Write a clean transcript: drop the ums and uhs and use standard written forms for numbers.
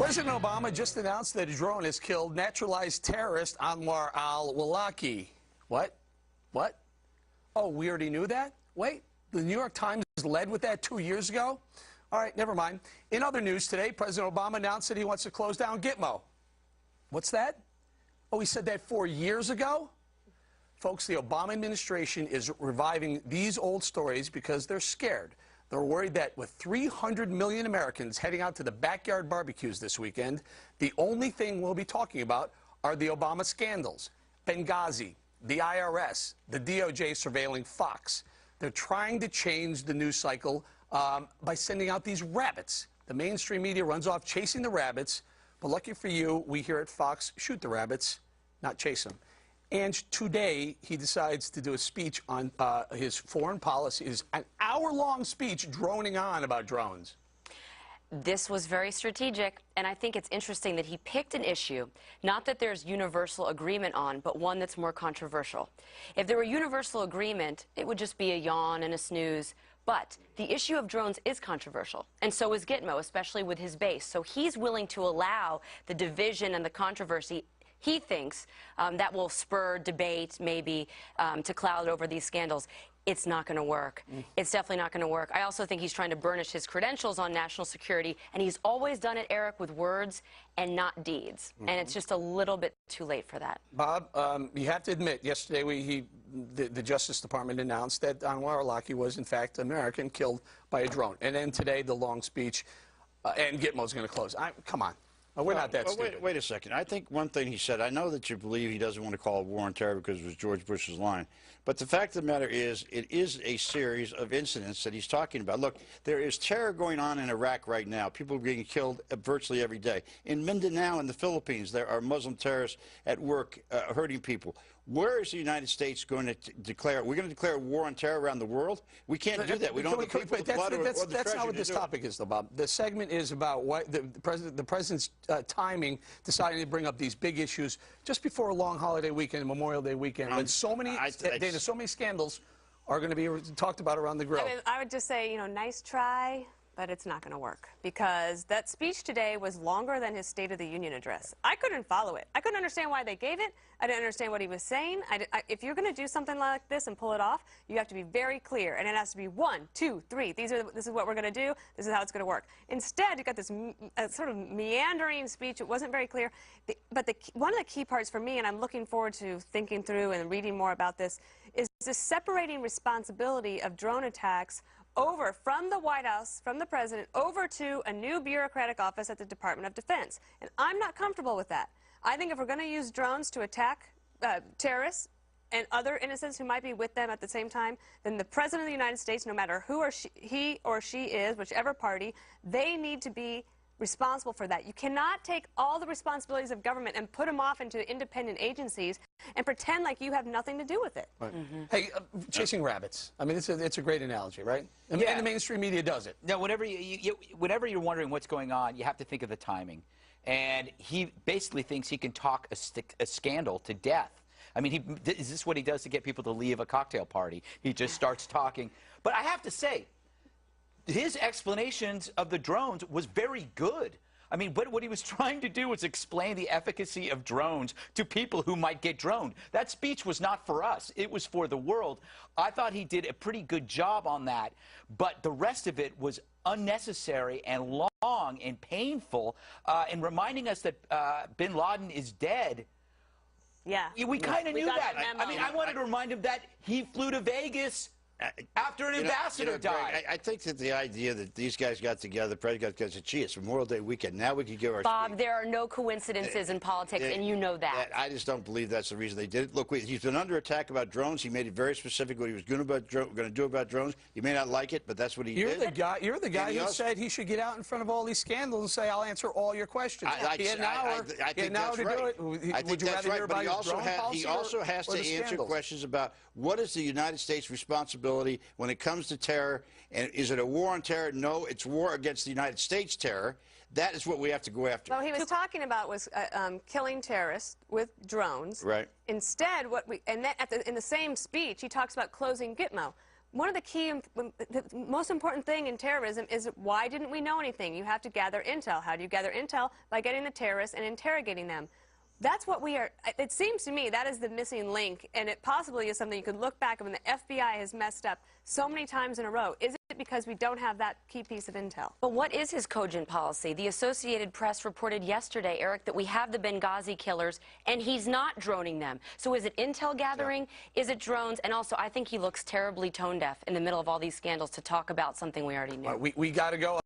President Obama just announced that a drone has killed naturalized terrorist Anwar al-Awlaki. What? Oh, we already knew that? Wait, the New York Times led with that 2 years ago? All right, never mind. In other news today, President Obama announced that he wants to close down Gitmo. What's that? Oh, he said that 4 years ago? Folks, the Obama administration is reviving these old stories because they're scared. They're worried that with 300 million Americans heading out to the backyard barbecues this weekend, the only thing we'll be talking about are the Obama scandals, Benghazi, the IRS, the DOJ surveilling Fox. They're trying to change the news cycle by sending out these rabbits. The mainstream media runs off chasing the rabbits, but lucky for you, we here at Fox shoot the rabbits, not chase them. And today, he decides to do a speech on his foreign policy, an hour-long speech droning on about drones. This was very strategic, and I think it's interesting that he picked an issue, not that there's universal agreement on, but one that's more controversial. If there were universal agreement, it would just be a yawn and a snooze. But the issue of drones is controversial, and so is Gitmo, especially with his base. So he's willing to allow the division and the controversy he thinks that will spur debate, maybe, to cloud over these scandals. It's not going to work. It's definitely not going to work. I also think he's trying to burnish his credentials on national security, and he's always done it, Eric, with words and not deeds. And it's just a little bit too late for that. Bob, you have to admit, yesterday the Justice Department announced that Anwar al-Awlaki was, in fact, American, killed by a drone. And then today, the long speech, and Gitmo's going to close. Come on. We're not that stupid. Wait a second. I think one thing he said, I know that you believe he doesn't want to call it war on terror because it was George Bush's line. But the fact of the matter is, it is a series of incidents that he's talking about. Look, there is terror going on in Iraq right now. People are being killed virtually every day. In Mindanao in the Philippines, there are Muslim terrorists at work hurting people. Where is the United States going to declare? We're going to declare war on terror around the world? We can't do that. We don't have the people with the blood or the treasure. That's not what this topic is, though, Bob. The segment is about what the president's timing, deciding to bring up these big issues just before a long holiday weekend, Memorial Day weekend, when so many, Dana, so many scandals are going to be talked about around the grill. I mean, I would just say, you know, nice try, but it's not going to work, because that speech today was longer than his State of the Union address. I couldn't follow it. I couldn't understand why they gave it. I didn't understand what he was saying. If you're going to do something like this and pull it off, you have to be very clear, and it has to be 1, 2, 3. This is what we're going to do. This is how it's going to work. Instead, you got this sort of meandering speech. It wasn't very clear. But one of the key parts for me, and I'm looking forward to thinking through and reading more about this, is the separating responsibility of drone attacks over from the White House, from the president, over to a new bureaucratic office at the Department of Defense. And I'm not comfortable with that. I think if we're going to use drones to attack terrorists and other innocents who might be with them at the same time, then the President of the United States, no matter who he or she is, whichever party, they need to be responsible for that. You cannot take all the responsibilities of government and put them off into independent agencies and pretend like you have nothing to do with it. Right. Hey, chasing rabbits. I mean, it's a great analogy, right? And the mainstream media does it. No, whenever you're wondering what's going on, you have to think of the timing. And he basically thinks he can talk a scandal to death. I mean, is this what he does to get people to leave a cocktail party? He just starts talking. But I have to say, his explanations of the drones was very good. I mean, what he was trying to do was explain the efficacy of drones to people who might get droned. That speech was not for us. It was for the world. I thought he did a pretty good job on that, but the rest of it was unnecessary and long and painful in reminding us that bin Laden is dead. Yeah. We kind of knew that. I mean, I wanted to remind him that he flew to Vegas after an ambassador died. Greg, I think that the idea that these guys got together, the president got together, said, gee, it's Memorial Day weekend. Now we can give our Bob, there are no coincidences in politics, and you know that. I just don't believe that's the reason they did it. Look, he's been under attack about drones. He made it very specific what he was going to do about drones. You may not like it, but that's what he did. You're the guy who said he should get out in front of all these scandals and say, I'll answer all your questions. He had an hour. I think that's right. Would you rather hear about his drone policy? He also has to answer questions about what is the United States' responsibility when it comes to terror, and is it a war on terror? No, it's war against the United States terror. That is what we have to go after. What he was talking about was killing terrorists with drones. Right. Instead, in the same speech, he talks about closing Gitmo. one of the key, the most important thing in terrorism is why didn't we know anything? You have to gather intel. How do you gather intel? By getting the terrorists and interrogating them. That's what we are, it seems to me that is the missing link, and it possibly is something you could look back when the FBI has messed up so many times in a row. Is it because we don't have that key piece of intel? But what is his cogent policy? The Associated Press reported yesterday, Eric, that we have the Benghazi killers, and he's not droning them. So is it intel gathering? Yeah. Is it drones? And also, I think he looks terribly tone deaf in the middle of all these scandals to talk about something we already knew. We got to go.